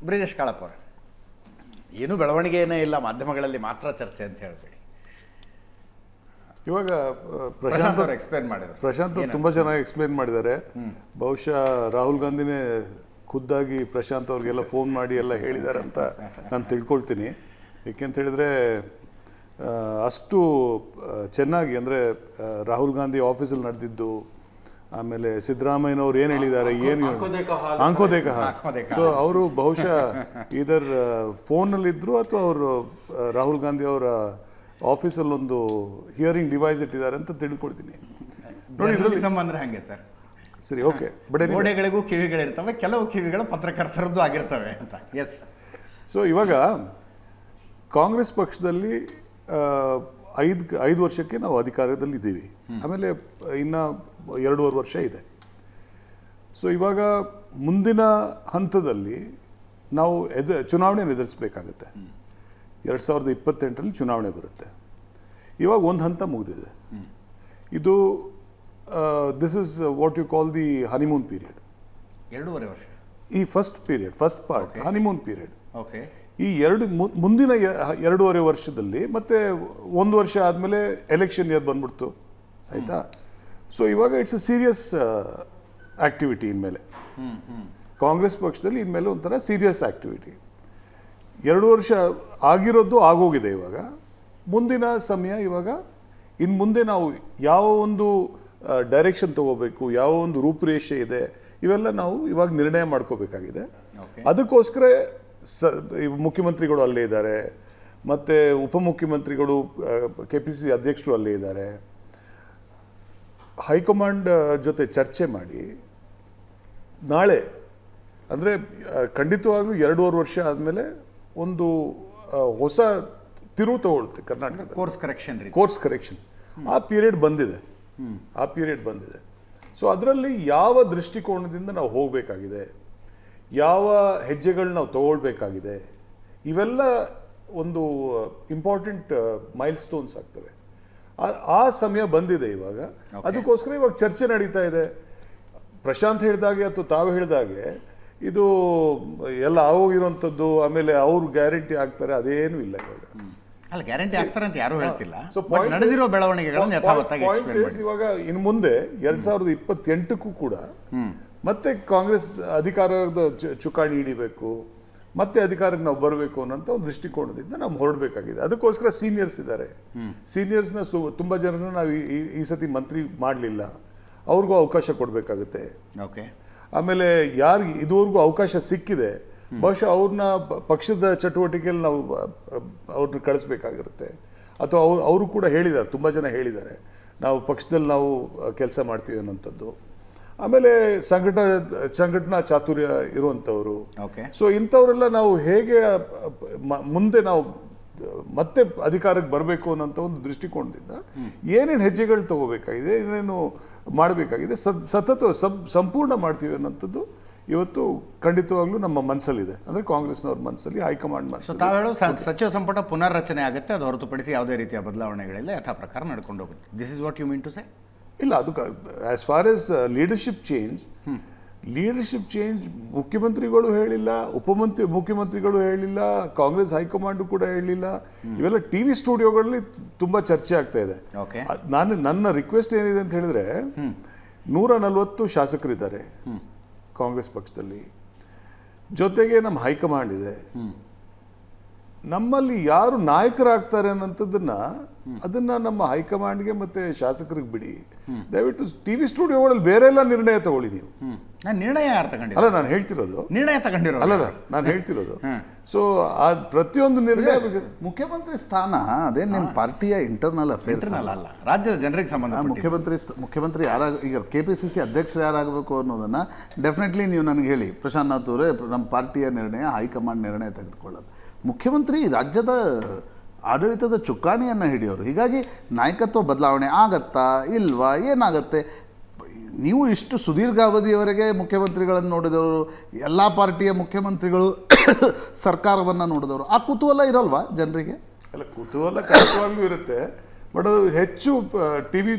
ಬ್ರಿಜೇಶ್ ಕಾಳಪ್ಪ ಅವರೇ, ಏನೂ ಬೆಳವಣಿಗೆಯೇ ಇಲ್ಲ, ಮಾಧ್ಯಮಗಳಲ್ಲಿ ಮಾತ್ರ ಚರ್ಚೆ ಅಂತ ಹೇಳಬೇಡಿ. ಇವಾಗ ಪ್ರಶಾಂತ್ ಅವರು ಎಕ್ಸ್ಪ್ಲೇನ್ ಮಾಡಿದ್ರು. ಪ್ರಶಾಂತ್ ತುಂಬ ಚೆನ್ನಾಗಿ ಎಕ್ಸ್ಪ್ಲೇನ್ ಮಾಡಿದ್ದಾರೆ. ಬಹುಶಃ ರಾಹುಲ್ ಗಾಂಧಿನೇ ಖುದ್ದಾಗಿ ಪ್ರಶಾಂತ್ ಅವ್ರಿಗೆಲ್ಲ ಫೋನ್ ಮಾಡಿ ಎಲ್ಲ ಹೇಳಿದ್ದಾರೆ ಅಂತ ನಾನು ತಿಳ್ಕೊಳ್ತೀನಿ. ಏಕೆಂತ ಹೇಳಿದ್ರೆ ಅಷ್ಟು ಚೆನ್ನಾಗಿ ಅಂದರೆ ರಾಹುಲ್ ಗಾಂಧಿ ಆಫೀಸಲ್ಲಿ ನಡೆದಿದ್ದು, ಆಮೇಲೆ ಸಿದ್ದರಾಮಯ್ಯನವ್ರು ಏನು ಹೇಳಿದ್ದಾರೆ, ಏನು ಆಂಕೋದೇಕ. ಸೊ ಅವರು ಬಹುಶಃ ಇದರ ಫೋನಲ್ಲಿದ್ದರು ಅಥವಾ ಅವರು ರಾಹುಲ್ ಗಾಂಧಿ ಅವರ ಆಫೀಸಲ್ಲಿ ಒಂದು ಹಿಯರಿಂಗ್ ಡಿವೈಸ್ ಇಟ್ಟಿದ್ದಾರೆ ಅಂತ ತಿಳ್ಕೊಳ್ತೀನಿ. ನೋಡಿ, ಅಂದ್ರೆ ಹಾಗೆ ಸರ್. ಸರಿ, ಓಕೆ. ಬಟ್ ಗೋಡೆಗಳಿಗೂ ಕಿವಿಗಳಿರ್ತವೆ, ಕೆಲವು ಕಿವಿಗಳು ಪತ್ರಕರ್ತರದ್ದು ಆಗಿರ್ತವೆ ಅಂತ. ಎಸ್. ಸೊ ಇವಾಗ ಕಾಂಗ್ರೆಸ್ ಪಕ್ಷದಲ್ಲಿ 5 ವರ್ಷಕ್ಕೆ ನಾವು ಅಧಿಕಾರದಲ್ಲಿ ಇದ್ದೀವಿ. ಆಮೇಲೆ ಇನ್ನು 2.5 ವರ್ಷ ಇದೆ. ಸೊ ಇವಾಗ ಮುಂದಿನ ಹಂತದಲ್ಲಿ ನಾವು ಚುನಾವಣೆಯನ್ನು ಎದುರಿಸಬೇಕಾಗುತ್ತೆ. 2028ರಲ್ಲಿ ಚುನಾವಣೆ ಬರುತ್ತೆ. ಇವಾಗ ಒಂದು ಹಂತ ಮುಗಿದಿದೆ. ಇದು this is what you call the honeymoon period. 2.5 ವರ್ಷ ಈ first part honeymoon period. Okay. ಈ ಮುಂದಿನ 2.5 ವರ್ಷದಲ್ಲಿ ಮತ್ತೆ 1 ವರ್ಷ ಆದಮೇಲೆ ಎಲೆಕ್ಷನ್ ಇಯರ್ ಬಂದ್ಬಿಡ್ತು, ಆಯಿತಾ? ಸೊ ಇವಾಗ ಇಟ್ಸ್ ಅ ಸೀರಿಯಸ್ ಆ್ಯಕ್ಟಿವಿಟಿ. ಇನ್ಮೇಲೆ ಕಾಂಗ್ರೆಸ್ ಪಕ್ಷದಲ್ಲಿ ಇನ್ಮೇಲೆ ಒಂಥರ ಸೀರಿಯಸ್ ಆ್ಯಕ್ಟಿವಿಟಿ. 2 ವರ್ಷ ಆಗಿರೋದು ಆಗೋಗಿದೆ. ಇವಾಗ ಮುಂದಿನ ಸಮಯ, ಇವಾಗ ಇನ್ನು ಮುಂದೆ ನಾವು ಯಾವ ಒಂದು ಡೈರೆಕ್ಷನ್ ತಗೋಬೇಕು, ಯಾವ ಒಂದು ರೂಪುರೇಷೆ ಇದೆ, ಇವೆಲ್ಲ ನಾವು ಇವಾಗ ನಿರ್ಣಯ ಮಾಡ್ಕೋಬೇಕಾಗಿದೆ. ಅದಕ್ಕೋಸ್ಕರ ಮುಖ್ಯಮಂತ್ರಿಗಳು ಅಲ್ಲೇ ಇದ್ದಾರೆ, ಮತ್ತು ಉಪಮುಖ್ಯಮಂತ್ರಿಗಳು, KPCC ಅಧ್ಯಕ್ಷರು ಅಲ್ಲೇ ಇದ್ದಾರೆ. ಹೈಕಮಾಂಡ್ ಜೊತೆ ಚರ್ಚೆ ಮಾಡಿ ನಾಳೆ, ಅಂದರೆ ಖಂಡಿತವಾಗ್ಲೂ 2.5 ವರ್ಷ ಆದಮೇಲೆ ಒಂದು ಹೊಸ ತಿರುವು ತಗೊಳುತ್ತೆ ಕರ್ನಾಟಕ. ಕೋರ್ಸ್ ಕರೆಕ್ಷನ್ ಆ ಪೀರಿಯಡ್ ಬಂದಿದೆ. ಸೊ ಅದರಲ್ಲಿ ಯಾವ ದೃಷ್ಟಿಕೋನದಿಂದ ನಾವು ಹೋಗಬೇಕಾಗಿದೆ, ಯಾವ ಹೆಜ್ಜೆಗಳು ನಾವು ತಗೊಳ್ಬೇಕಾಗಿದೆ, ಇವೆಲ್ಲ ಒಂದು ಇಂಪಾರ್ಟೆಂಟ್ ಮೈಲ್ ಸ್ಟೋನ್ಸ್ ಆಗ್ತವೆ. ಆ ಸಮಯ ಬಂದಿದೆ ಇವಾಗ. ಅದಕ್ಕೋಸ್ಕರ ಇವಾಗ ಚರ್ಚೆ ನಡೀತಾ ಇದೆ. ಪ್ರಶಾಂತ್ ಹೇಳಿದಾಗೆ ಅಥವಾ ತಾವು ಹೇಳಿದಾಗೆ ಇದು ಎಲ್ಲ ಆಗೋಗಿರೋಂಥದ್ದು, ಆಮೇಲೆ ಅವರು ಗ್ಯಾರಂಟಿ ಆಗ್ತಾರೆ, ಅದೇನೂ ಇಲ್ಲ ಇವಾಗ. ಅಲ್ಲ, ಗ್ಯಾರಂಟಿ ಆಗ್ತಾರೆ ಅಂತ ಯಾರು ಹೇಳ್ತಿಲ್ಲ. ಸೊ ನಡೆದಿರೋ ಬೆಳವಣಿಗೆಗಳನ್ನು ಯಥಾವತ್ತಾಗಿ ಇವಾಗ ಇನ್ನು ಮುಂದೆ 2028ಕ್ಕೂ ಕೂಡ ಮತ್ತೆ ಕಾಂಗ್ರೆಸ್ ಅಧಿಕಾರದ ಚುಕ್ಕಾಣಿ ಹಿಡಿಬೇಕು, ಮತ್ತೆ ಅಧಿಕಾರಕ್ಕೆ ನಾವು ಬರಬೇಕು ಅನ್ನೋಂಥ ಒಂದು ದೃಷ್ಟಿಕೋನದಿಂದ ನಾವು ಹೊರಡಬೇಕಾಗಿದೆ. ಅದಕ್ಕೋಸ್ಕರ ಸೀನಿಯರ್ಸ್ ಇದ್ದಾರೆ. ಸೀನಿಯರ್ಸ್ನ ತುಂಬ ಜನರನ್ನ ನಾವು ಈ ಸತಿ ಮಂತ್ರಿ ಮಾಡಲಿಲ್ಲ, ಅವ್ರಿಗೂ ಅವಕಾಶ ಕೊಡಬೇಕಾಗುತ್ತೆ. ಓಕೆ. ಆಮೇಲೆ ಯಾರಿಗೆ ಇದುವರೆಗೂ ಅವಕಾಶ ಸಿಕ್ಕಿದೆ, ಬಹುಶಃ ಅವ್ರನ್ನ ಪಕ್ಷದ ಚಟುವಟಿಕೆಯಲ್ಲಿ ನಾವು ಅವ್ರನ್ನ ಕಳಿಸ್ಬೇಕಾಗಿರುತ್ತೆ. ಅಥವಾ ಅವರು ಕೂಡ ಹೇಳಿದ್ದಾರೆ, ತುಂಬ ಜನ ಹೇಳಿದ್ದಾರೆ, ನಾವು ಪಕ್ಷದಲ್ಲಿ ನಾವು ಕೆಲಸ ಮಾಡ್ತೀವಿ ಅನ್ನೋಂಥದ್ದು. ಆಮೇಲೆ ಸಂಘಟನಾ ಚಾತುರ್ಯ ಇರುವಂಥವ್ರು. ಸೊ ಇಂಥವರೆಲ್ಲ ನಾವು ಹೇಗೆ ಮುಂದೆ ನಾವು ಮತ್ತೆ ಅಧಿಕಾರಕ್ಕೆ ಬರಬೇಕು ಅನ್ನೋಂಥ ಒಂದು ದೃಷ್ಟಿಕೋನದಿಂದ ಏನೇನು ಹೆಜ್ಜೆಗಳು ತಗೋಬೇಕಾಗಿದೆ, ಏನೇನು ಮಾಡಬೇಕಾಗಿದೆ, ಸಂಪೂರ್ಣ ಮಾಡ್ತೀವಿ ಅನ್ನೋಂಥದ್ದು ಇವತ್ತು ಖಂಡಿತವಾಗ್ಲೂ ನಮ್ಮ ಮನಸ್ಸಲ್ಲಿದೆ. ಅಂದರೆ ಕಾಂಗ್ರೆಸ್ನವ್ರ ಮನಸ್ಸಲ್ಲಿ, ಹೈಕಮಾಂಡ್ ಮನಸ್ಸಲ್ಲಿ. ತಾವು ಹೇಳೋ ಸಚಿವ ಸಂಪುಟ ಪುನರ್ರಚನೆ ಆಗುತ್ತೆ, ಅದು ಹೊರತುಪಡಿಸಿ ಯಾವುದೇ ರೀತಿಯ ಬದಲಾವಣೆಗಳಿಲ್ಲ, ಯಥಾ ಪ್ರಕಾರ ನಡ್ಕೊಂಡು ಹೋಗುತ್ತೆ. This is what you mean to say? ಇಲ್ಲ, ಅದು as far as leadership change ಮುಖ್ಯಮಂತ್ರಿಗಳು ಹೇಳಿಲ್ಲ, ಮುಖ್ಯಮಂತ್ರಿಗಳು ಹೇಳಿಲ್ಲ, ಕಾಂಗ್ರೆಸ್ ಹೈಕಮಾಂಡು ಕೂಡ ಹೇಳಿಲ್ಲ. ಇವೆಲ್ಲ TV ಸ್ಟುಡಿಯೋಗಳಲ್ಲಿ ತುಂಬ ಚರ್ಚೆ ಆಗ್ತಾ ಇದೆ. ನನ್ನ ರಿಕ್ವೆಸ್ಟ್ ಏನಿದೆ ಅಂತ ಹೇಳಿದ್ರೆ, 140 ಶಾಸಕರಿದ್ದಾರೆ ಕಾಂಗ್ರೆಸ್ ಪಕ್ಷದಲ್ಲಿ, ಜೊತೆಗೆ ನಮ್ಮ ಹೈಕಮಾಂಡ್ ಇದೆ. ನಮ್ಮಲ್ಲಿ ಯಾರು ನಾಯಕರಾಗ್ತಾರೆ ಅದನ್ನ ನಮ್ಮ ಹೈಕಮಾಂಡ್ಗೆ ಮತ್ತೆ ಶಾಸಕರಿಗೆ ಬಿಡಿ. ದಯವಿಟ್ಟು TV ಸ್ಟುಡಿಯೋಗಳಲ್ಲಿ ಬೇರೆ ಎಲ್ಲ ನಿರ್ಣಯ ತಗೊಳ್ಳಿ ನೀವು. ನಿರ್ಣಯ ಯಾರು ತಗೊಂಡಿಲ್ಲ? ಅಲ್ಲ, ನಾನು ಹೇಳ್ತಿರೋದು ನಿರ್ಣಯ ತಗೊಂಡಿರೋ ಅಲ್ಲ, ನಾನು ಹೇಳ್ತಿರೋದು. ಸೊ ಆ ಪ್ರತಿಯೊಂದು ನಿರ್ಣಯ, ಮುಖ್ಯಮಂತ್ರಿ ಸ್ಥಾನ ಅದೇ ನಿಮ್ಮ ಪಾರ್ಟಿಯ ಇಂಟರ್ನಲ್ ಅಫೇರ್ಸ್ ಅಲ್ಲ, ರಾಜ್ಯದ ಜನರಿಗೆ ಸಂಬಂಧ. ಮುಖ್ಯಮಂತ್ರಿ ಈಗ KPCC ಅಧ್ಯಕ್ಷರು ಯಾರಾಗಬೇಕು ಅನ್ನೋದನ್ನ ಡೆಫಿನೆಟ್ಲಿ ನೀವು ನನಗೆ ಹೇಳಿ, ಪ್ರಶಾಂತ್ ನಾಥ್ ಅವರೇ, ನಮ್ಮ ಪಾರ್ಟಿಯ ನಿರ್ಣಯ ಹೈಕಮಾಂಡ್ ನಿರ್ಣಯ ತೆಗೆದುಕೊಳ್ಳೋದು. ಮುಖ್ಯಮಂತ್ರಿ ರಾಜ್ಯದ ಆಡಳಿತದ ಚುಕ್ಕಾಣಿಯನ್ನು ಹಿಡಿಯೋರು. ಹೀಗಾಗಿ ನಾಯಕತ್ವ ಬದಲಾವಣೆ ಆಗತ್ತಾ ಇಲ್ವಾ, ಏನಾಗುತ್ತೆ? ನೀವು ಇಷ್ಟು ಸುದೀರ್ಘಾವಧಿಯವರೆಗೆ ಮುಖ್ಯಮಂತ್ರಿಗಳನ್ನು ನೋಡಿದವರು, ಎಲ್ಲ ಪಾರ್ಟಿಯ ಮುಖ್ಯಮಂತ್ರಿಗಳು ಸರ್ಕಾರವನ್ನು ನೋಡಿದವರು, ಆ ಕುತೂಹಲ ಇರಲ್ವಾ ಜನರಿಗೆ? ಅಲ್ಲ, ಕುತೂಹಲ ಖಂಡಿತವಾಗ್ಲೂ ಇರುತ್ತೆ. ಬಟ್ ಅದು ಹೆಚ್ಚು TV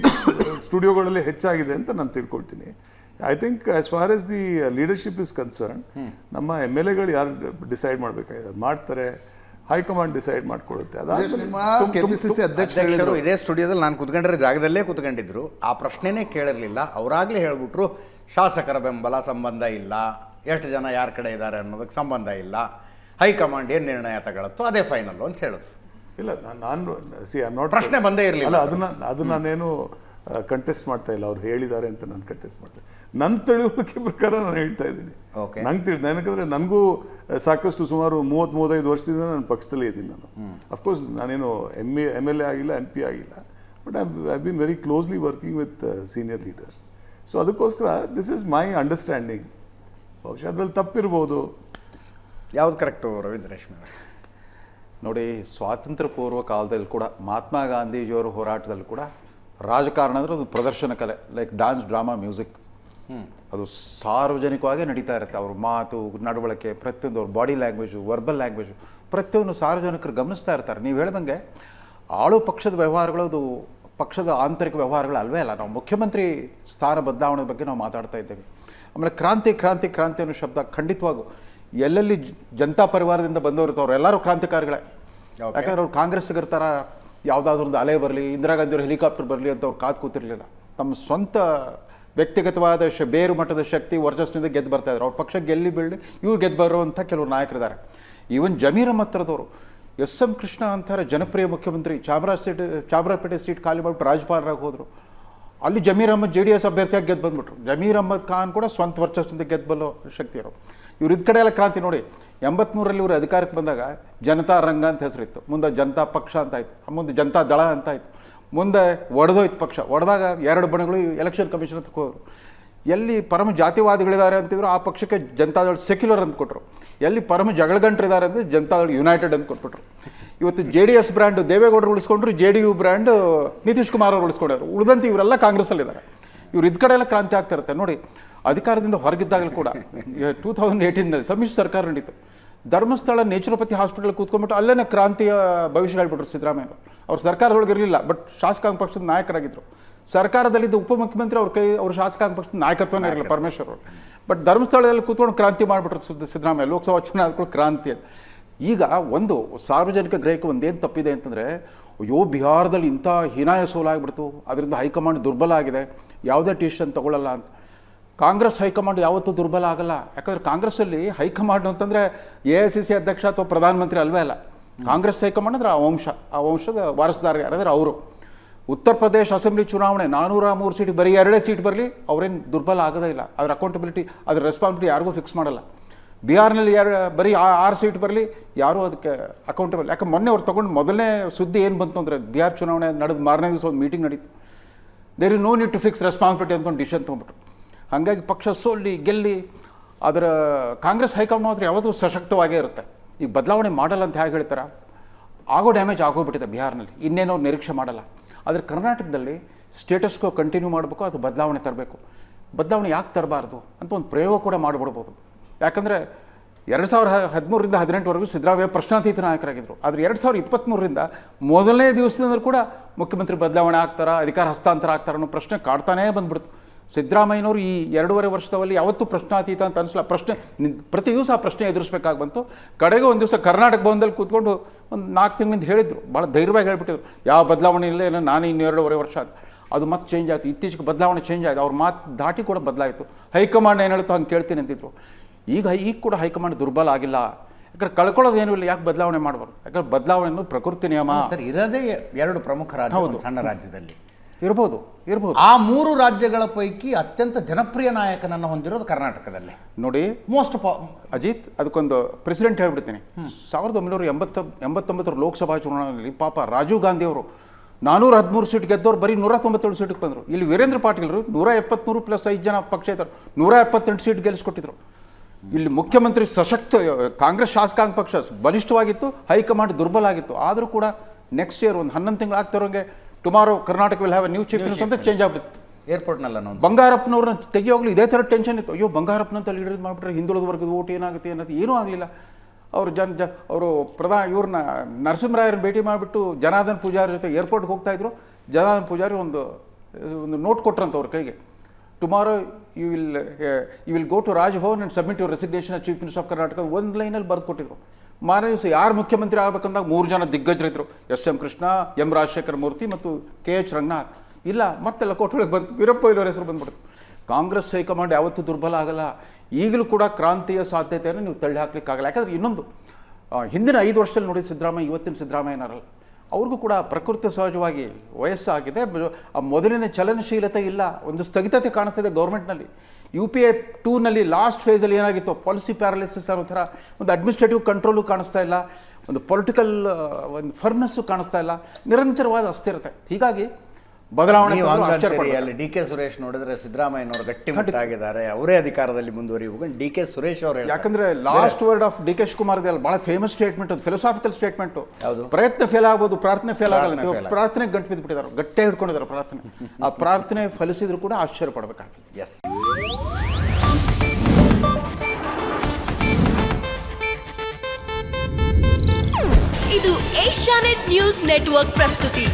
ಸ್ಟುಡಿಯೋಗಳಲ್ಲಿ ಹೆಚ್ಚಾಗಿದೆ ಅಂತ ನಾನು ತಿಳ್ಕೊಳ್ತೀನಿ. I think as far as the leadership is concern, ನಮ್ಮ ಎಮ್ ಎಲ್ ಎಗಳು ಯಾರು ಡಿಸೈಡ್ ಮಾಡಬೇಕಾಗಿದೆ ಮಾಡ್ತಾರೆ, ಹೈಕಮಾಂಡ್ ಡಿಸೈಡ್ ಮಾಡ್ಕೊಳ್ಳುತ್ತೆ. ನಿಮ್ಮ KPCC ಅಧ್ಯಕ್ಷರು ಇದೇ ಸ್ಟುಡಿಯೋದಲ್ಲಿ ನಾನು ಕುತ್ಕೊಂಡಿರೋ ಜಾಗದಲ್ಲೇ ಕುತ್ಕೊಂಡಿದ್ರು, ಆ ಪ್ರಶ್ನೆನೇ ಕೇಳಿರಲಿಲ್ಲ. ಅವರಾಗಲೇ ಹೇಳ್ಬಿಟ್ರು ಶಾಸಕರ ಬೆಂಬಲ ಸಂಬಂಧ ಇಲ್ಲ, ಎಷ್ಟು ಜನ ಯಾರ ಕಡೆ ಇದ್ದಾರೆ ಅನ್ನೋದಕ್ಕೆ ಸಂಬಂಧ ಇಲ್ಲ, ಹೈಕಮಾಂಡ್ ಏನು ನಿರ್ಣಯ ತಗೊಳುತ್ತೋ ಅದೇ ಫೈನಲ್ಲು ಅಂತ ಹೇಳಿದ್ರು. ಇಲ್ಲ ನಾನು ಸಿ ಐ ನಾಟ್ ಪ್ರಶ್ನೆ ಬಂದೇ ಇರಲಿಲ್ಲ. ಅಲ್ಲ ಅದನ್ನ ನಾನೇನು ಕಂಟೆಸ್ಟ್ ಮಾಡ್ತಾ ಇಲ್ಲ, ಅವ್ರು ಹೇಳಿದ್ದಾರೆ ಅಂತ ನಾನು ಕಂಟೆಸ್ಟ್ ಮಾಡ್ತೇನೆ. ನನ್ನ ತಿಳುವಳಿಕೆ ಪ್ರಕಾರ ನಾನು ಹೇಳ್ತಾ ಇದ್ದೀನಿ. ನನಗಂದ್ರೆ ನನಗೂ ಸಾಕಷ್ಟು ಸುಮಾರು 30-35 ವರ್ಷದಿಂದ ನಾನು ಪಕ್ಷದಲ್ಲೇ ಇದ್ದೀನಿ. ನಾನು ಅಫ್ಕೋರ್ಸ್ ನಾನೇನು MLA ಆಗಿಲ್ಲ, MP ಆಗಿಲ್ಲ, but I been very closely working with senior leaders. So ಅದಕ್ಕೋಸ್ಕರ ದಿಸ್ ಇಸ್ ಮೈ ಅಂಡರ್ಸ್ಟ್ಯಾಂಡಿಂಗ್. ಬಹುಶಃ ಅದ್ರಲ್ಲಿ ತಪ್ಪಿರ್ಬೋದು. ಯಾವ್ದು ಕರೆಕ್ಟು ರವೀಂದ್ರ ರೇಷ್ಮೆ? ನೋಡಿ, ಸ್ವಾತಂತ್ರ್ಯ ಪೂರ್ವ ಕಾಲದಲ್ಲಿ ಕೂಡ ಮಹಾತ್ಮ ಗಾಂಧೀಜಿಯವರ ಹೋರಾಟದಲ್ಲಿ ಕೂಡ ರಾಜಕಾರಣ ಅಂದರೆ ಅದು ಪ್ರದರ್ಶನ ಕಲೆ, ಲೈಕ್ ಡ್ಯಾನ್ಸ್, ಡ್ರಾಮಾ, ಮ್ಯೂಸಿಕ್. ಅದು ಸಾರ್ವಜನಿಕವಾಗಿ ನಡೀತಾ ಇರುತ್ತೆ. ಅವ್ರ ಮಾತು, ನಡವಳಿಕೆ, ಪ್ರತಿಯೊಂದು ಅವ್ರ ಬಾಡಿ ಲ್ಯಾಂಗ್ವೇಜು, ವರ್ಬಲ್ ಲ್ಯಾಂಗ್ವೇಜು, ಪ್ರತಿಯೊಂದು ಸಾರ್ವಜನಿಕರು ಗಮನಿಸ್ತಾ ಇರ್ತಾರೆ. ನೀವು ಹೇಳ್ದಂಗೆ ಆಳು ಪಕ್ಷದ ವ್ಯವಹಾರಗಳು ಅದು ಪಕ್ಷದ ಆಂತರಿಕ ವ್ಯವಹಾರಗಳು ಅಲ್ವೇ ಅಲ್ಲ. ನಾವು ಮುಖ್ಯಮಂತ್ರಿ ಸ್ಥಾನ ಬದಲಾವಣೆ ಬಗ್ಗೆ ನಾವು ಮಾತಾಡ್ತಾ ಇದ್ದೇವೆ. ಆಮೇಲೆ ಕ್ರಾಂತಿ ಕ್ರಾಂತಿ ಕ್ರಾಂತಿ ಅನ್ನೋ ಶಬ್ದ ಖಂಡಿತವಾಗೂ ಎಲ್ಲೆಲ್ಲಿ ಜನತಾ ಪರಿವಾರದಿಂದ ಬಂದವರು ಇರ್ತಾವ್ರು ಎಲ್ಲರೂ ಕ್ರಾಂತಿಕಾರಿಗಳೇ. ಯಾಕಂದ್ರೆ ಅವ್ರು ಕಾಂಗ್ರೆಸ್ಸಿಗರ ಥರ ಯಾವುದಾದ್ರೂ ಒಂದು ಅಲೆ ಬರಲಿ, ಇಂದಿರಾ ಗಾಂಧಿಯವ್ರ ಹೆಲಿಕಾಪ್ಟರ್ ಬರಲಿ ಅಂತ ಅವ್ರು ಕಾದು ಕೂತಿರ್ಲಿಲ್ಲ. ತಮ್ಮ ಸ್ವಂತ ವ್ಯಕ್ತಿಗತವಾದ ಬೇರು ಮಟ್ಟದ ಶಕ್ತಿ ವರ್ಚಸ್ಸಿನಿಂದ ಗೆದ್ದು ಬರ್ತಾಯಿದ್ರು. ಅವ್ರ ಪಕ್ಷ ಗೆಲ್ಲಿ ಬೀಳಿ ಇವ್ರು ಗೆದ್ದು ಬರುವಂಥ ಕೆಲವರು ನಾಯಕರಿದ್ದಾರೆ. ಈವನ್ ಜಮೀರ್ ಅಹ್ಮದ್ ಥರದವರು, SM ಕೃಷ್ಣ ಅಂತಾರೆ ಜನಪ್ರಿಯ ಮುಖ್ಯಮಂತ್ರಿ, ಚಾಮರಾಜಪೇಟೆ ಸೀಟ್ ಖಾಲಿ ಮಾಡಿಬಿಟ್ಟು ರಾಜ್ಯಪಾಲರಾಗಿ ಹೋದರು. ಅಲ್ಲಿ ಜಮೀರ್ ಅಹ್ಮದ್ JDS ಅಭ್ಯರ್ಥಿಯಾಗಿ ಗೆದ್ದು ಬಂದ್ಬಿಟ್ರು. ಜಮೀರ್ ಅಹ್ಮದ್ ಖಾನ್ ಕೂಡ ಸ್ವಂತ ವರ್ಚಸ್ಸಿನಿಂದ ಗೆದ್ದು ಬಲ್ಲೋ ಶಕ್ತಿ ಇರೋ ಇವ್ರು. ಇದ್ ಕಡೆ ಎಲ್ಲ ಕ್ರಾಂತಿ ನೋಡಿ. 83ರಲ್ಲಿ ಇವರು ಅಧಿಕಾರಕ್ಕೆ ಬಂದಾಗ ಜನತಾ ರಂಗ ಅಂತ ಹೆಸರಿತ್ತು, ಮುಂದೆ ಜನತಾ ಪಕ್ಷ ಅಂತ ಆಯಿತು, ಮುಂದೆ ಜನತಾ ದಳ ಅಂತ ಆಯಿತು, ಮುಂದೆ ಒಡೆದೋಯ್ತು ಪಕ್ಷ. ಒಡೆದಾಗ 2 ಬಣಗಳು ಎಲೆಕ್ಷನ್ ಕಮಿಷನ್ ಅಂತ ಹೋದರು. ಎಲ್ಲಿ ಪರಮ ಜಾತಿವಾದಿಗಳಿದ್ದಾರೆ ಅಂತಿದ್ರು ಆ ಪಕ್ಷಕ್ಕೆ ಜನತಾದಳ ಸೆಕ್ಯುಲರ್ ಅಂತ ಕೊಟ್ಟರು. ಎಲ್ಲಿ ಪರಮ ಜಗಳಗಂಟ್ರಿದ್ದಾರೆ ಅಂದರೆ ಜನತಾದಳ ಯುನೈಟೆಡ್ ಅಂತ ಕೊಟ್ಬಿಟ್ರು. ಇವತ್ತು JDS ಬ್ರ್ಯಾಂಡು ದೇವೇಗೌಡರು ಉಳಿಸ್ಕೊಂಡ್ರು, JDU ಬ್ರ್ಯಾಂಡು ನಿತೀಶ್ ಕುಮಾರ್ ಅವರು ಉಳಿಸ್ಕೊಂಡರು. ಉಳಿದಂತೆ ಇವರೆಲ್ಲ ಕಾಂಗ್ರೆಸ್ಸಲ್ಲಿದ್ದಾರೆ. ಇವ್ರು ಇದ್ ಕಡೆ ಎಲ್ಲ ಕ್ರಾಂತಿ ಆಗ್ತಾ ಇರುತ್ತೆ ನೋಡಿ. ಅಧಿಕಾರದಿಂದ ಹೊರಗಿದ್ದಾಗಲೂ ಕೂಡ 2018ನಲ್ಲಿ ಸಮ್ಮಿಶ್ರ ಸರ್ಕಾರ ನಡೀತು. ಧರ್ಮಸ್ಥಳ ನೇಚುರೋಪತಿ ಹಾಸ್ಪಿಟಲ್ ಕೂತ್ಕೊಂಡ್ಬಿಟ್ಟು ಅಲ್ಲೇ ಕ್ರಾಂತಿಯ ಭವಿಷ್ಯ ಹೇಳ್ಬಿಟ್ರು ಸಿದ್ದರಾಮಯ್ಯ. ಅವ್ರು ಸರ್ಕಾರದೊಳಗೆ ಇರಲಿಲ್ಲ, ಬಟ್ ಶಾಸಕಾಂಗ ಪಕ್ಷದ ನಾಯಕರಾಗಿದ್ದರು. ಸರ್ಕಾರದಲ್ಲಿದ್ದ ಉಪಮುಖ್ಯಮಂತ್ರಿ ಅವ್ರ ಶಾಸಕಾಂಗ ಪಕ್ಷದ ನಾಯಕತ್ವನೇ ಇರಲಿಲ್ಲ ಪರಮೇಶ್ವರ್ ಅವರು. ಬಟ್ ಧರ್ಮಸ್ಥಳದಲ್ಲಿ ಕೂತ್ಕೊಂಡು ಕ್ರಾಂತಿ ಮಾಡಿಬಿಟ್ರು ಸಿದ್ದರಾಮಯ್ಯ. ಲೋಕಸಭಾ ಚುನಾವಣೆ ಕ್ರಾಂತಿ ಅಂತ. ಈಗ ಒಂದು ಸಾರ್ವಜನಿಕ ಗ್ರಹಿಕೆ ಒಂದೇನು ತಪ್ಪಿದೆ ಅಂತಂದರೆ, ಅಯ್ಯೋ ಬಿಹಾರದಲ್ಲಿ ಇಂಥ ಹೀನಾಯ ಸೋಲಾಗ್ಬಿಡ್ತು, ಅದರಿಂದ ಹೈಕಮಾಂಡ್ ದುರ್ಬಲ ಆಗಿದೆ, ಯಾವುದೇ ಡಿಸಿಷನ್ ತಗೊಳ್ಳಲ್ಲ ಅಂತ. ಕಾಂಗ್ರೆಸ್ ಹೈಕಮಾಂಡ್ ಯಾವತ್ತೂ ದುರ್ಬಲ ಆಗಲ್ಲ. ಯಾಕಂದರೆ ಕಾಂಗ್ರೆಸ್ಸಲ್ಲಿ ಹೈಕಮಾಂಡ್ ಅಂತಂದರೆ AICC ಅಧ್ಯಕ್ಷ ಅಥವಾ ಪ್ರಧಾನಮಂತ್ರಿ ಅಲ್ವೇ ಅಲ್ಲ. ಕಾಂಗ್ರೆಸ್ ಹೈಕಮಾಂಡ್ ಅಂದರೆ ಆ ವಂಶದ ವಾರಸುದಾರ ಯಾರಾದ್ರೆ ಅವರು. ಉತ್ತರ ಪ್ರದೇಶ ಅಸೆಂಬ್ಲಿ ಚುನಾವಣೆ 403 ಸೀಟ್, ಬರೀ 2 ಸೀಟ್ ಬರಲಿ ಅವರೇನು ದುರ್ಬಲ ಆಗೋದೇ ಇಲ್ಲ. ಅದ್ರ ಅಕೌಂಟಬಿಲಿಟಿ, ಅದ್ರ ರೆಸ್ಪಾನ್ಸಿಬಿಲಿಟಿ ಯಾರಿಗೂ ಫಿಕ್ಸ್ ಮಾಡಲ್ಲ. ಬಿಹಾರ್ನಲ್ಲಿ ಬರೀ 6 ಸೀಟ್ ಬರಲಿ, ಯಾರೂ ಅದಕ್ಕೆ ಅಕೌಂಟಬಲ್. ಯಾಕೆ ಮೊನ್ನೆ ಅವ್ರು ತೊಗೊಂಡು ಮೊದಲನೇ ಸುದ್ದಿ ಏನು ಬಂತು ಅಂದರೆ, ಬಿಹಾರ್ ಚುನಾವಣೆ ನಡೆದು ಮಾರನೇ ದಿವಸ ಒಂದು ಮೀಟಿಂಗ್ ನಡೀತು. There is no need to fix responsibility ಅಂತ ಒಂದು ಡಿಸಿಷನ್ ತೊಗೊಂಡ್ಬಿಟ್ರು. ಹಾಗಾಗಿ ಪಕ್ಷ ಸೋಲ್ಲಿ ಗೆಲ್ಲಿ ಅದರ ಕಾಂಗ್ರೆಸ್ ಹೈಕಮಾಂಡ್ ಮಾತ್ರ ಯಾವತ್ತೂ ಸಶಕ್ತವಾಗೇ ಇರುತ್ತೆ. ಈಗ ಬದಲಾವಣೆ ಮಾಡಲ್ಲ ಅಂತ ಹೇಗೆ ಹೇಳ್ತಾರೆ? ಆಗೋ ಡ್ಯಾಮೇಜ್ ಆಗೋಗ್ಬಿಟ್ಟಿದೆ ಬಿಹಾರ್ನಲ್ಲಿ, ಇನ್ನೇನೋ ನಿರೀಕ್ಷೆ ಮಾಡಲ್ಲ. ಆದರೆ ಕರ್ನಾಟಕದಲ್ಲಿ ಸ್ಟೇಟಸ್ಕೋ ಕಂಟಿನ್ಯೂ ಮಾಡಬೇಕು, ಅದು ಬದಲಾವಣೆ ತರಬೇಕು. ಬದಲಾವಣೆ ಯಾಕೆ ತರಬಾರ್ದು ಅಂತ ಒಂದು ಪ್ರಯೋಗ ಕೂಡ ಮಾಡಿಬಿಡ್ಬೋದು. ಯಾಕಂದರೆ 2013ರಿಂದ 18ವರೆಗೂ ಸಿದ್ದರಾಮಯ್ಯ ಪ್ರಶ್ನಾತೀತ ನಾಯಕರಾಗಿದ್ದರು. ಆದರೆ 2023ರಿಂದ ಮೊದಲನೇ ದಿವಸದಿಂದ ಕೂಡ ಮುಖ್ಯಮಂತ್ರಿ ಬದಲಾವಣೆ ಆಗ್ತಾರಾ, ಅಧಿಕಾರ ಹಸ್ತಾಂತರ ಆಗ್ತಾರ ಅನ್ನೋ ಪ್ರಶ್ನೆ ಕಾಡ್ತಾನೇ ಬಂದ್ಬಿಡ್ತು. ಸಿದ್ದರಾಮಯ್ಯನವರು ಈ 2.5 ವರ್ಷದಲ್ಲಿ ಯಾವತ್ತೂ ಪ್ರಶ್ನಾತೀತ ಅಂತ ಅನಿಸಲ್ಲ. ಪ್ರಶ್ನೆ ಪ್ರತಿ ದಿವಸ ಆ ಪ್ರಶ್ನೆ ಎದುರಿಸ್ಬೇಕಾಗಿ ಬಂತು. ಕಡೆಗೆ ಒಂದು ದಿವಸ ಕರ್ನಾಟಕ ಭವನದಲ್ಲಿ ಕೂತ್ಕೊಂಡು ಒಂದು 4 ತಿಂಗಳಿಂದ ಹೇಳಿದರು, ಭಾಳ ಧೈರ್ಯವಾಗಿ ಹೇಳ್ಬಿಟ್ಟಿದ್ರು, ಯಾವ ಬದಲಾವಣೆ ಇಲ್ಲ, ಇಲ್ಲ ನಾನು ಇನ್ನು 2.5 ವರ್ಷ ಆಯ್ತು. ಅದು ಮತ್ತೆ ಚೇಂಜ್ ಆಯಿತು. ಇತ್ತೀಚೆಗೆ ಬದಲಾವಣೆ ಚೇಂಜ್ ಆಯಿತು. ಅವ್ರ ಮಾತು ದಾಟಿ ಕೂಡ ಬದಲಾಯಿತು. ಹೈಕಮಾಂಡ್ ಏನು ಹೇಳುತ್ತೋ ಹಂಗೆ ಕೇಳ್ತೀನಿ ಅಂತಿದ್ರು. ಈಗ ಕೂಡ ಹೈಕಮಾಂಡ್ ದುರ್ಬಲ ಆಗಿಲ್ಲ. ಯಾಕಂದ್ರೆ ಕಳ್ಕೊಳ್ಳೋದು ಏನೂ ಇಲ್ಲ, ಯಾಕೆ ಬದಲಾವಣೆ ಮಾಡಬಾರ್ದು? ಯಾಕಂದ್ರೆ ಬದಲಾವಣೆ ಅನ್ನೋದು ಪ್ರಕೃತಿ ನಿಯಮ. ಸರ್, ಇರೋದೇ 2 ಪ್ರಮುಖ ರಾಜ್ಯ ಒಂದು ಸಣ್ಣ ರಾಜ್ಯದಲ್ಲಿ. ಇರ್ಬೋದು. ಆ 3 ರಾಜ್ಯಗಳ ಪೈಕಿ ಅತ್ಯಂತ ಜನಪ್ರಿಯ ನಾಯಕನನ್ನು ಹೊಂದಿರೋದು ಕರ್ನಾಟಕದಲ್ಲಿ ನೋಡಿ. ಮೋಸ್ಟ್ ಅಜಿತ್, ಅದಕ್ಕೊಂದು ಪ್ರೆಸಿಡೆಂಟ್ ಹೇಳ್ಬಿಡ್ತೀನಿ. 1989 ಲೋಕಸಭಾ ಚುನಾವಣೆಯಲ್ಲಿ ಪಾಪ ರಾಜೀವ್ ಗಾಂಧಿ ಅವರು 413 ಸೀಟ್ ಗೆದ್ದವ್ರು ಬರೀ 197 ಸೀಟಿಗೆ ಬಂದರು. ಇಲ್ಲಿ ವೀರೇಂದ್ರ ಪಾಟೀಲ್ರು 173 + 5 ಜನ ಪಕ್ಷ ಇದ್ದಾರೆ, 178 ಸೀಟ್ ಗೆಲ್ಲಿಸ್ಕೊಟ್ಟಿದ್ರು. ಇಲ್ಲಿ ಮುಖ್ಯಮಂತ್ರಿ ಸಶಕ್ತ, ಕಾಂಗ್ರೆಸ್ ಶಾಸಕಾಂಗ ಪಕ್ಷ ಬಲಿಷ್ಠವಾಗಿತ್ತು, ಹೈಕಮಾಂಡ್ ದುರ್ಬಲ ಆಗಿತ್ತು. ಆದರೂ ಕೂಡ ನೆಕ್ಸ್ಟ್ ಇಯರ್ ಒಂದು 11 ತಿಂಗಳು ಆಗ್ತಿರೋಂಗೆ tomorrow Karnataka will have a new chief minister ಅಂತ ಚೇಂಜ್ ಆಗ್ಬಿಟ್ಟು ಏರ್ಪೋರ್ಟ್ನಲ್ಲ ನಾವು ಬಂಗಾರಪ್ಪನವ್ರನ್ನ ತೆಗಿಯೋಗ್ಲಿ ಇದೇ ಥರ ಟೆನ್ಷನ್ ಇತ್ತು. ಅಯ್ಯೋ ಬಂಗಾರಪ್ಪನಂತ ಲೀಡರ್ ಮಾಡಿಬಿಟ್ರೆ ಹಿಂದುಳಿದ ವರ್ಗದ ಓಟ್ ಏನಾಗುತ್ತೆ ಅನ್ನೋದು ಏನೂ ಆಗಲಿಲ್ಲ. ಅವರು ಅವರು ಇವ್ರನ್ನ ನರಸಿಂಹರಾಯರನ್ನ ಭೇಟಿ ಮಾಡಿಬಿಟ್ಟು ಜನಾರ್ದನ್ ಪೂಜಾರಿ ಜೊತೆ ಏರ್ಪೋರ್ಟ್ಗೆ ಹೋಗ್ತಾಯಿದ್ರು. ಜನಾರ್ದನ್ ಪೂಜಾರಿ ಒಂದು ನೋಟ್ ಕೊಟ್ರಂತ ಅವ್ರ ಕೈಗೆ, tomorrow you will go to Raj Bhavan and submit your resignation chief minister of Karnataka ಒಂದು ಲೈನಲ್ಲಿ ಬರೆದು ಕೊಟ್ಟಿದ್ರು. ಮಾರನೇ ದಿವಸ ಯಾರು ಮುಖ್ಯಮಂತ್ರಿ ಆಗಬೇಕಂದಾಗ 3 ಜನ ದಿಗ್ಗಜರಿದ್ದರು, ಎಸ್.ಎಂ. ಕೃಷ್ಣ, ಎಂ. ರಾಜಶೇಖರ ಮೂರ್ತಿ ಮತ್ತು ಕೆ.ಎಚ್. ರಂಗನಾಥ್. ಇಲ್ಲ ಮತ್ತೆಲ್ಲ ಕೋಟೆಯೊಳಗೆ ಬಂದು ವೀರಪ್ಪ ಮೊಯ್ಲಿಯವರ ಹೆಸರು ಬಂದ್ಬಿಡ್ತು. ಕಾಂಗ್ರೆಸ್ ಹೈಕಮಾಂಡ್ ಯಾವತ್ತೂ ದುರ್ಬಲ ಆಗಲ್ಲ. ಈಗಲೂ ಕೂಡ ಕ್ರಾಂತಿಯ ಸಾಧ್ಯತೆಯನ್ನು ನೀವು ತಳ್ಳಿ ಹಾಕ್ಲಿಕ್ಕಾಗಲ್ಲ. ಯಾಕಂದರೆ ಇನ್ನೊಂದು ಹಿಂದಿನ 5 ವರ್ಷದಲ್ಲಿ ನೋಡಿ ಸಿದ್ದರಾಮಯ್ಯ, ಇವತ್ತಿನ ಸಿದ್ದರಾಮಯ್ಯನರಲ್ಲ, ಅವ್ರಿಗೂ ಕೂಡ ಪ್ರಕೃತಿ ಸಹಜವಾಗಿ ವಯಸ್ಸಾಗಿದೆ. ಆ ಮೊದಲಿನ ಚಲನಶೀಲತೆ ಇಲ್ಲ, ಒಂದು ಸ್ಥಗಿತತೆ ಕಾಣಿಸ್ತಿದೆ ಗೌರ್ಮೆಂಟ್ನಲ್ಲಿ. UPA 2ನಲ್ಲಿ ಲಾಸ್ಟ್ ಫೇಸಲ್ಲಿ ಏನಾಗಿತ್ತು, ಪಾಲಿಸಿ ಪ್ಯಾರಲಿಸಿಸ್ ಅನ್ನೋ ಥರ ಒಂದು ಅಡ್ಮಿನಿಸ್ಟ್ರೇಟಿವ್ ಕಂಟ್ರೋಲು ಕಾಣಿಸ್ತಾ ಇಲ್ಲ, ಒಂದು ಪೊಲಿಟಿಕಲ್ ಒಂದು ಫರ್ಮ್ನೆಸ್ಸು ಕಾಣಿಸ್ತಾ ಇಲ್ಲ, ನಿರಂತರವಾದ ಅಸ್ಥಿರತೆ. ಹೀಗಾಗಿ ಬದಲಾವಣೆ ಅಲ್ಲಿ ಡಿ ಕೆ ಸುರೇಶ್ ನೋಡಿದ್ರೆ ಸಿದ್ದರಾಮಯ್ಯನವರು ಗಟ್ಟಿಮುಟ್ಟಾಗಿದ್ದಾರೆ, ಅವರೇ ಅಧಿಕಾರದಲ್ಲಿ ಮುಂದುವರಿಯುವಾಗ ಡಿ ಕೆ ಸುರೇಶ್ ಅವರು ಯಾಕಂದ್ರೆ last word of D K Shivakumar ಇದೆ ಅಲ್ಲ, ಬಹಳ ಫೇಮಸ್ ಸ್ಟೇಟ್ಮೆಂಟ್, ಅದು ಫಿಲಸಾಫಿಕಲ್ ಸ್ಟೇಟ್ಮೆಂಟ್. ಪ್ರಯತ್ನ ಫೇಲ್ ಆಗ್ಬೋದು, ಪ್ರಾರ್ಥನೆ ಫೇಲ್ ಆಗಲ್ಲ. ಪ್ರಾರ್ಥನೆಗೆ ಗಂಟು ಬಿದ್ದುಬಿಟ್ಟಿದ್ದಾರೆ, ಗಟ್ಟೆ ಹಿಡ್ಕೊಂಡಿದ್ದಾರೆ ಪ್ರಾರ್ಥನೆ. ಆ ಪ್ರಾರ್ಥನೆ ಫಲಿಸಿದ್ರು ಕೂಡ ಆಶ್ಚರ್ಯ ಪಡಬೇಕಾಗಿಲ್ಲ. ಎಸ್. ಇದು ಏಷ್ಯಾನೆಟ್ ನ್ಯೂಸ್ ನೆಟ್ವರ್ಕ್ ಪ್ರಸ್ತುತಿ.